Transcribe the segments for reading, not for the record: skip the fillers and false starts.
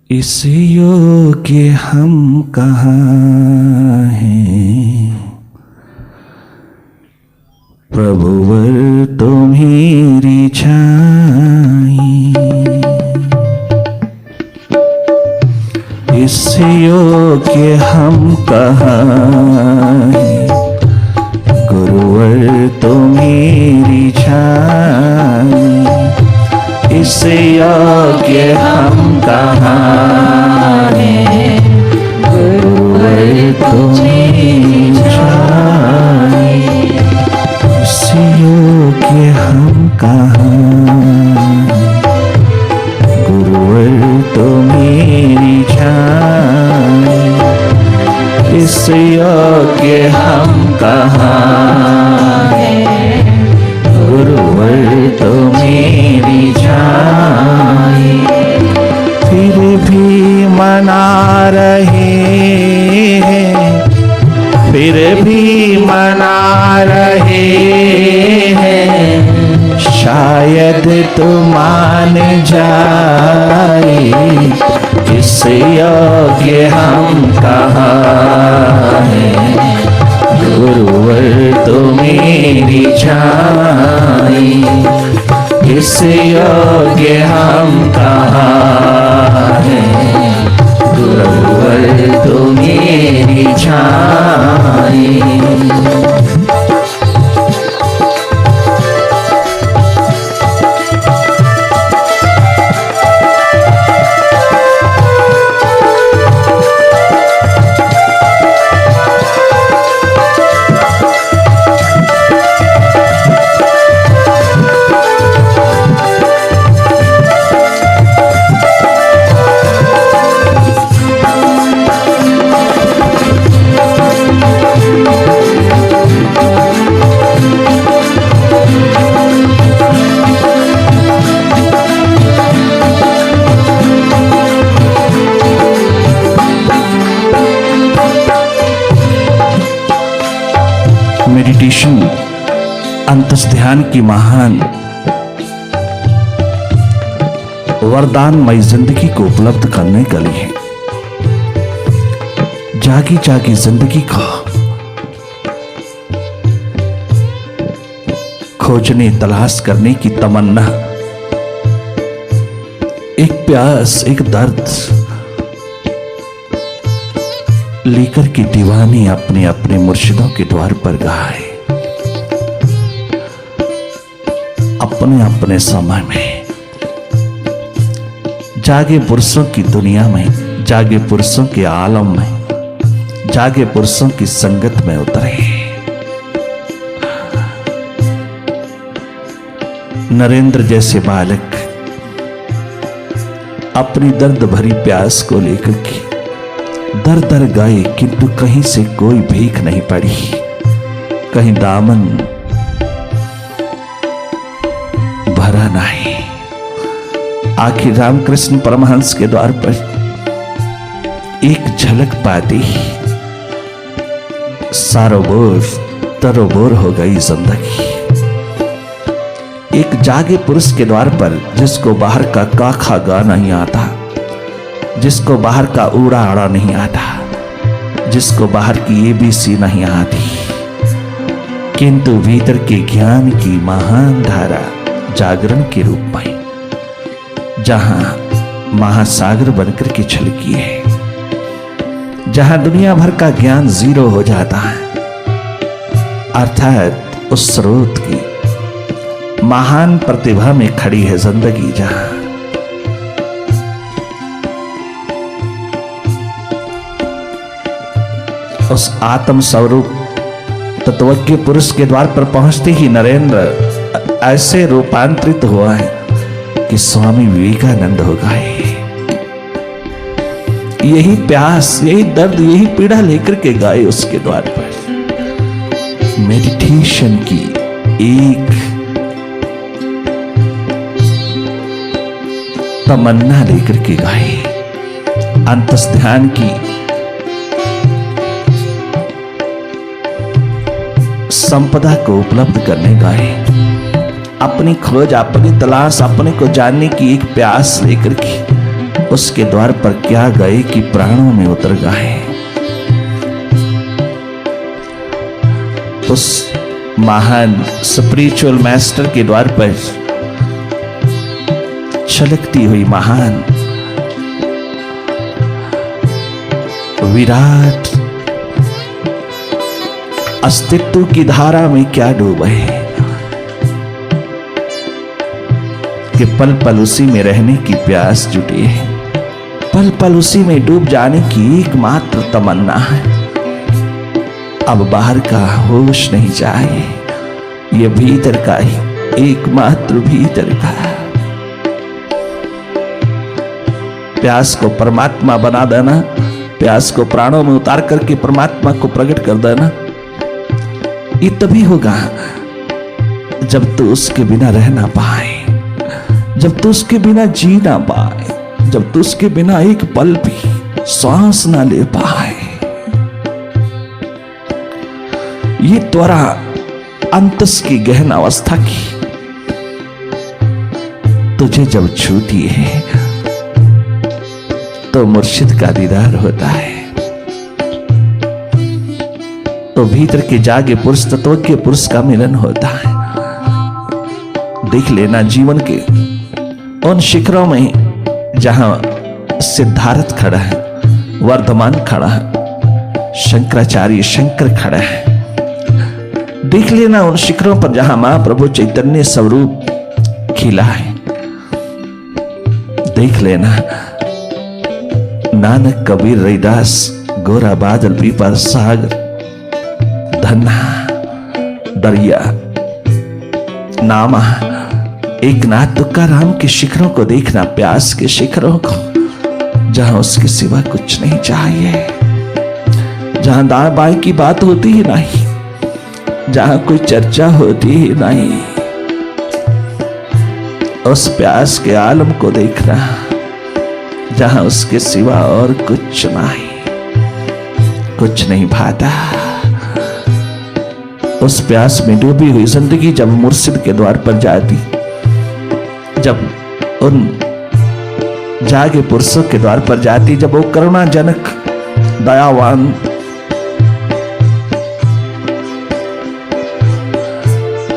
इस योग्य हम कहाँ हैं, प्रभुवर तो मेरी छाई। इस योग्य हम कहाँ हैं, गुरुवर तो मेरी छाई। इस योग्य हम कहाँ हैं, गुरुवर तो मेरी छाई। इस योग्य हम कहाँ हैं, गुरुवर तो मेरी छाई। इस योग्य हम कहाँ हैं, गुरुवर तो मेरी छाई। फिर भी मना रहे हैं, फिर भी मना रहे हैं, शायद तो मान जाए। इस योग्य हम कहाँ हैं, गुरुवर तो मेरी छाई। इस योग्य हम कहाँ हैं, गुरुवर तो मेरी छाई। मेडिटेशन अंतस ध्यान की महान वरदानमय जिंदगी को उपलब्ध करने के लिए जागी जागी जिंदगी को खोजने तलाश करने की तमन्ना, एक प्यास, एक दर्द लेकर के दीवाने अपने अपने मुर्शिदों के द्वार पर गाए। अपने अपने समय में जागे पुरुषों की दुनिया में, जागे पुरुषों के आलम में, जागे पुरुषों की संगत में उतरे। नरेंद्र जैसे बालक अपनी दर्द भरी प्यास को लेकर के दर दर गए, किंतु कहीं से कोई भीख नहीं पड़ी, कहीं दामन भरा नहीं। आखिर रामकृष्ण परमहंस के द्वार पर एक झलक पाती, सारोबोर तरोबोर हो गई जिंदगी। एक जागे पुरुष के द्वार पर जिसको बाहर का का खा गा नहीं आता, जिसको बाहर का ऊड़ा आड़ा नहीं आता, जिसको बाहर की एबीसी नहीं आती, किंतु भीतर के ज्ञान की महान धारा जागरण के रूप में जहां महासागर बनकर के छलकी है, जहां दुनिया भर का ज्ञान जीरो हो जाता है, अर्थात उस स्रोत की महान प्रतिभा में खड़ी है जिंदगी। जहां उस आत्म स्वरूप तत्वज्ञ पुरुष के द्वार पर पहुंचते ही नरेंद्र ऐसे रूपांतरित हुआ है कि स्वामी विवेकानंद हो गए। यही प्यास, यही दर्द, यही पीड़ा लेकर के गए उसके द्वार पर। मेडिटेशन की एक तमन्ना लेकर के गए, अंतस ध्यान की संपदा को उपलब्ध करने गए। अपनी खोज, अपनी तलाश, अपने को जानने की एक प्यास लेकर के उसके द्वार पर क्या गए कि प्राणों में उतर गए। उस महान स्पिरिचुअल मास्टर के द्वार पर छलकती हुई महान विराट अस्तित्व की धारा में क्या डूबे कि पल पल उसी में रहने की प्यास जुटी है, पल पल उसी में डूब जाने की एकमात्र तमन्ना है। अब बाहर का होश नहीं चाहिए, ये भीतर का ही एकमात्र भीतर का प्यास को परमात्मा बना देना, प्यास को प्राणों में उतार करके परमात्मा को प्रकट कर देना। ये तभी होगा जब तू उसके बिना रह ना पाए, जब तू उसके बिना जी ना पाए, जब तू उसके बिना एक पल भी सांस ना ले पाए। ये त्वरा अंतस की गहन अवस्था की तुझे जब छूती है तो मुर्शिद का दीदार होता है। तो भीतर के जागे पुरुष तत्व के पुरुष का मिलन होता है। देख लेना जीवन के उन शिखरों में जहां सिद्धार्थ खड़ा है, वर्धमान खड़ा है, शंकराचार्य शंकर खड़ा है। देख लेना उन शिखरों पर जहां महाप्रभु चैतन्य स्वरूप खिला है। देख लेना नानक कबीर रैदास गोरा बादल पीपर सागर धन्ना दरिया नामा एक नाथ तुकाराम के शिखरों को देखना, प्यास के शिखरों को जहां उसके सिवा कुछ नहीं चाहिए, जहां दाएं बाएं की बात होती ही नहीं, जहां कोई चर्चा होती ही नहीं। उस प्यास के आलम को देखना जहां उसके सिवा और कुछ नहीं, कुछ नहीं भाता। उस प्यास में डूबी हुई जिंदगी जब मुर्शिद के द्वार पर जाती, जब उन जागे पुरुषों के द्वार पर जाती, जब वो करुणाजनक दयावान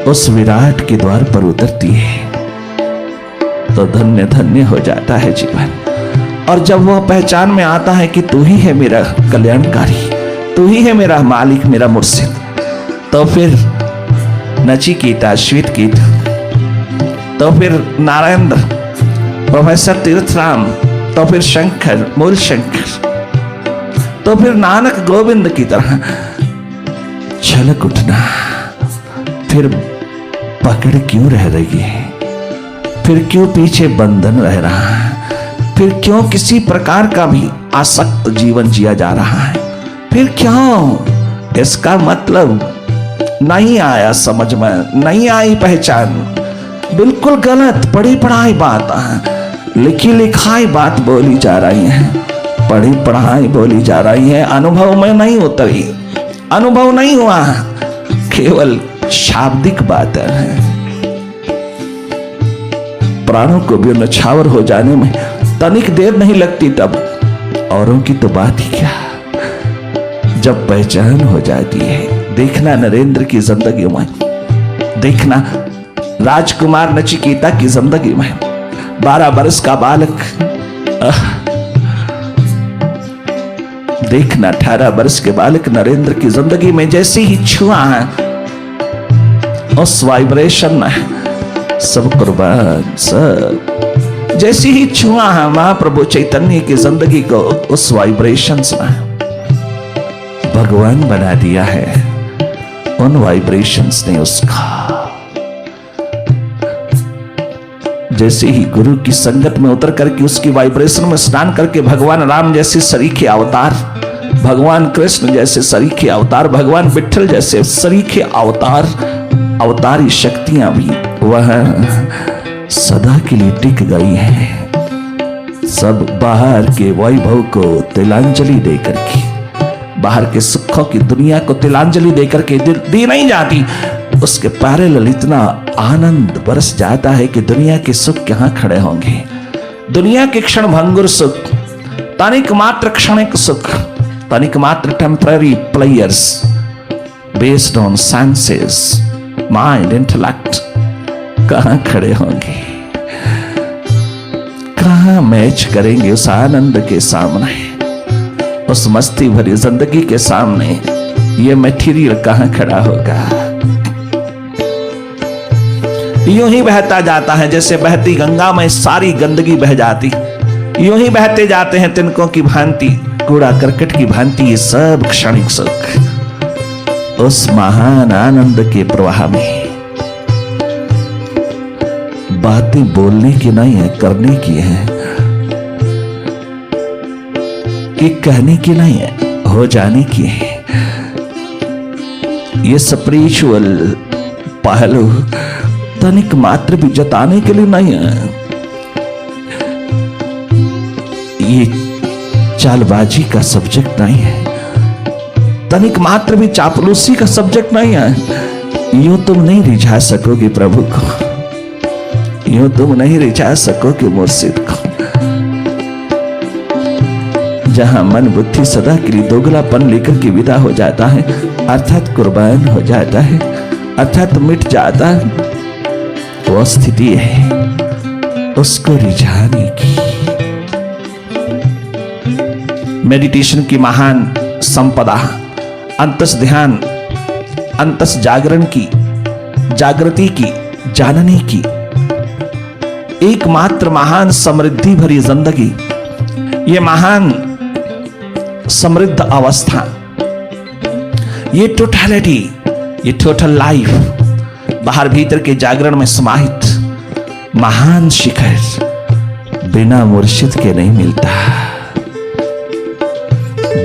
उस विराट के द्वार पर उतरती है तो धन्य धन्य हो जाता है जीवन। और जब वह पहचान में आता है कि तू ही है मेरा कल्याणकारी, तू ही है मेरा मालिक, मेरा मुर्शिद, तो फिर नचिकेता श्वेतकेत, तो फिर नारायण, प्रोफेसर तीर्थराम, तो फिर शंकर मूल शंकर, तो फिर नानक गोविंद की तरह छलक उठना। फिर पकड़ क्यों रह रही है, फिर क्यों पीछे बंधन रह रहा है, फिर क्यों किसी प्रकार का भी आसक्त जीवन जिया जा रहा है, फिर क्यों? इसका मतलब नहीं आया समझ में, नहीं आई पहचान। बिल्कुल गलत पढ़ी पढ़ाई बात है, लिखी लिखाई बात बोली जा रही है, पढ़ी पढ़ाई बोली जा रही है, अनुभव में नहीं उतरी, अनुभव नहीं हुआ, केवल शाब्दिक बात है। प्राणों को भी नछावर हो जाने में तनिक देर नहीं लगती, तब औरों की तो बात ही क्या, जब पहचान हो जाती है। देखना नरेंद्र की जिंदगी में, देखना राजकुमार नचिकेता की जिंदगी में, 12 वर्ष का बालक, देखना 18 वर्ष के बालक नरेंद्र की जिंदगी में जैसे ही छुआ है उस वाइब्रेशन में सब कुर्बान, सब जैसे ही छुआ है महाप्रभु चैतन्य की जिंदगी को, उस वाइब्रेशंस में भगवान बना दिया है। उन वाइब्रेशंस ने उसका, जैसे ही गुरु की संगत में उतर करके उसकी वाइब्रेशन में स्नान करके भगवान राम जैसे सरीखे अवतार, भगवान कृष्ण जैसे सरीखे अवतार, भगवान विठल जैसे सरीखे अवतार, अवतारी शक्तियां भी वह सदा के लिए टिक गई हैं। सब बाहर के वैभव को तिलांजलि देकर के, बाहर के सुखों की दुनिया को तिलांजलि देकर के दी नहीं जाती, उसके पैरेलल इतना आनंद बरस जाता है कि दुनिया के सुख कहां खड़े होंगे। दुनिया के क्षण भंगुर सुख, तनिक मात्र क्षणिक सुख, तनिक मात्र temporary players based on senses, mind, intellect कहां खड़े होंगे, कहां मैच करेंगे उस आनंद के सामने, उस मस्ती भरी जिंदगी के सामने ये मटेरियल कहां खड़ा होगा। यूं ही बहता जाता है जैसे बहती गंगा में सारी गंदगी बह जाती, यूं ही बहते जाते हैं तिनकों की भांति, कूड़ा करकट की भांति ये सब क्षणिक सुख। उस महान आनंद के प्रवाह में बातें बोलने की नहीं है, करने की है, कि कहने की नहीं है, हो जाने की है। ये स्पिरिचुअल पहलू तनिक मात्र भी जताने के लिए नहीं है, ये चालबाजी का सब्जेक्ट नहीं है, तनिक मात्र भी चापलूसी का सब्जेक्ट नहीं है। यूं तुम नहीं रिझा सकोगे प्रभु को, यूं तुम नहीं रिझा सकोगे मुर्शिद को। जहां मन बुद्धि सदा के लिए दोगलापन लेकर के विदा हो जाता है, अर्थात कुर्बान हो जाता है, अर्थात मिट जाता है, वो स्थिति है उसको रिझाने की। मेडिटेशन की महान संपदा अंतस ध्यान, अंतस जागरण की, जागृति की, जानने की एकमात्र महान समृद्धि भरी जिंदगी, ये महान समृद्ध अवस्था, ये टोटलिटी, ये टोटल लाइफ, बाहर भीतर के जागरण में समाहित महान शिखर बिना मुर्शिद के नहीं मिलता,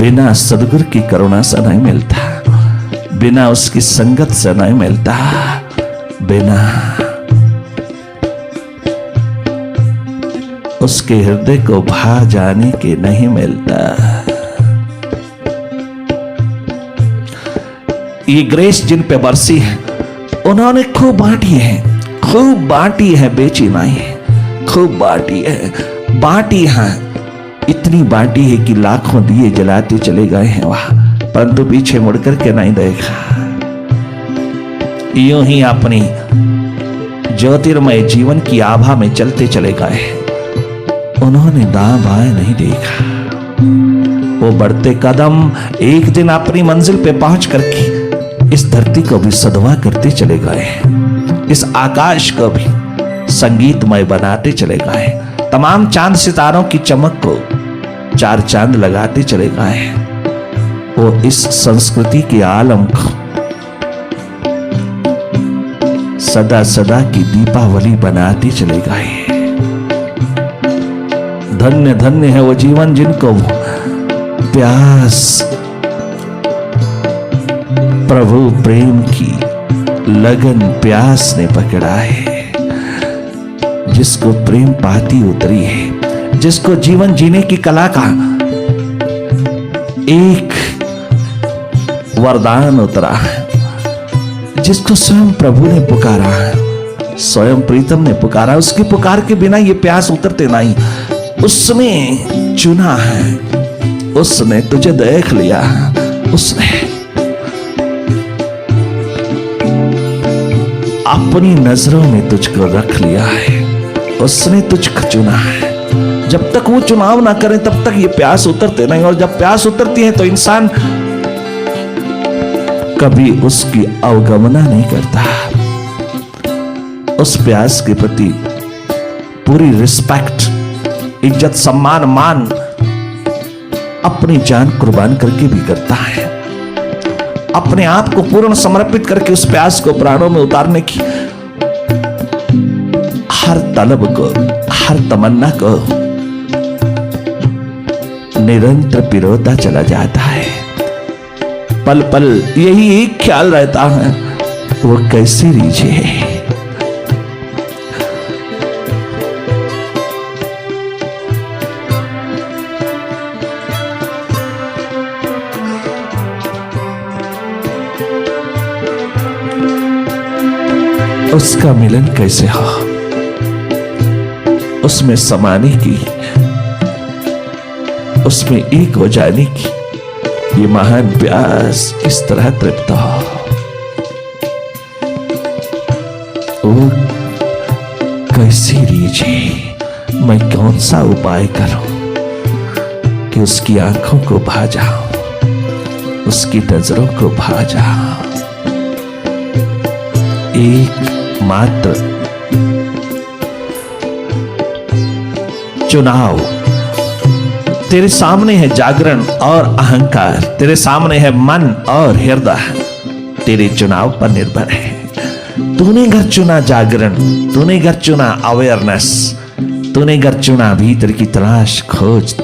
बिना सदगुरु की करुणा से नहीं मिलता, बिना उसकी संगत से नहीं मिलता, बिना उसके हृदय को भा जाने के नहीं मिलता। ये ग्रेस जिन पे बरसी है उन्होंने खूब बांटी है, खूब बांटी है, बेची नहीं है, खूब बांटी है, बांटी है, इतनी बांटी है कि लाखों दिए जलाते चले गए हैं वहां, परंतु पीछे मुड़कर के नहीं देखा। यूं ही अपनी ज्योतिर्मय जीवन की आभा में चलते चले गए, उन्होंने दाएं बाएं नहीं देखा। वो बढ़ते कदम एक दिन अपनी मंजिल पे पहुंच करके इस धरती को भी सदवा करते चले गए, इस आकाश को भी संगीतमय बनाते चले गए, तमाम चांद सितारों की चमक को चार चांद लगाते चले गए। वो इस संस्कृति के आलम को सदा सदा की दीपावली बनाते चले गए। धन्य धन्य है वो जीवन जिनको प्यास प्रभु प्रेम की लगन प्यास ने पकड़ा है, जिसको प्रेम पाती उतरी है, जिसको जीवन जीने की कला का एक वरदान उतरा है, जिसको स्वयं प्रभु ने पुकारा है, स्वयं प्रीतम ने पुकारा। उसकी पुकार के बिना ये प्यास उतरते नहीं। उसने चुना है, उसने तुझे देख लिया, उसने अपनी नजरों में तुझको रख लिया है, उसने तुझको चुना है। जब तक वो चुनाव ना करे तब तक ये प्यास उतरते नहीं, और जब प्यास उतरती है तो इंसान कभी उसकी अवगमना नहीं करता। उस प्यास के प्रति पूरी रिस्पेक्ट, इज्जत, सम्मान, मान अपनी जान कुर्बान करके भी करता है, अपने आप को पूर्ण समर्पित करके उस प्यास को प्राणों में उतारने की हर तलब को, हर तमन्ना को निरंतर पिरोता चला जाता है। पल पल यही एक ख्याल रहता है, वो कैसे रीझे। उसका मिलन कैसे हो, उसमें समाने की, उसमें एक हो जाने की ये महान प्यास किस तरह तृप्त हो। वो कैसी रीझ है, मैं कौन सा उपाय करूं कि उसकी आंखों को भा जाऊं, उसकी नजरों को भा जाऊं। एक मात्र चुनाव तेरे सामने है, जागरण और अहंकार तेरे सामने है, मन और हृदय तेरे चुनाव पर निर्भर है। तूने घर चुना जागरण, तूने घर चुना अवेयरनेस, तूने घर चुना भीतर की तलाश खोज,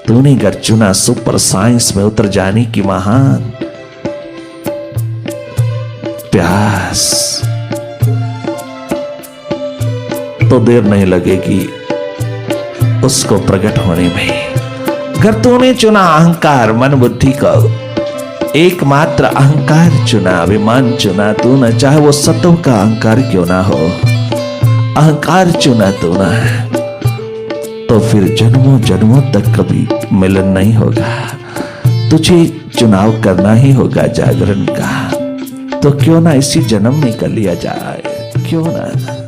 तूने घर चुना सुपर साइंस में उतर जाने की महान प्यास। तो देर नहीं लगेगी उसको प्रकट होने में। अगर तूने चुना अहंकार मन बुद्धि को, एकमात्र अहंकार चुना, अभिमान चुना तूने, चाहे वो सत्व का अहंकार क्यों ना हो, अहंकार चुना तूने, तो फिर जन्मों जन्मों तक कभी मिलन नहीं होगा। तुझे चुनाव करना ही होगा जागरण का। तो क्यों ना इसी जन्म में कर लिया जाए, क्यों ना।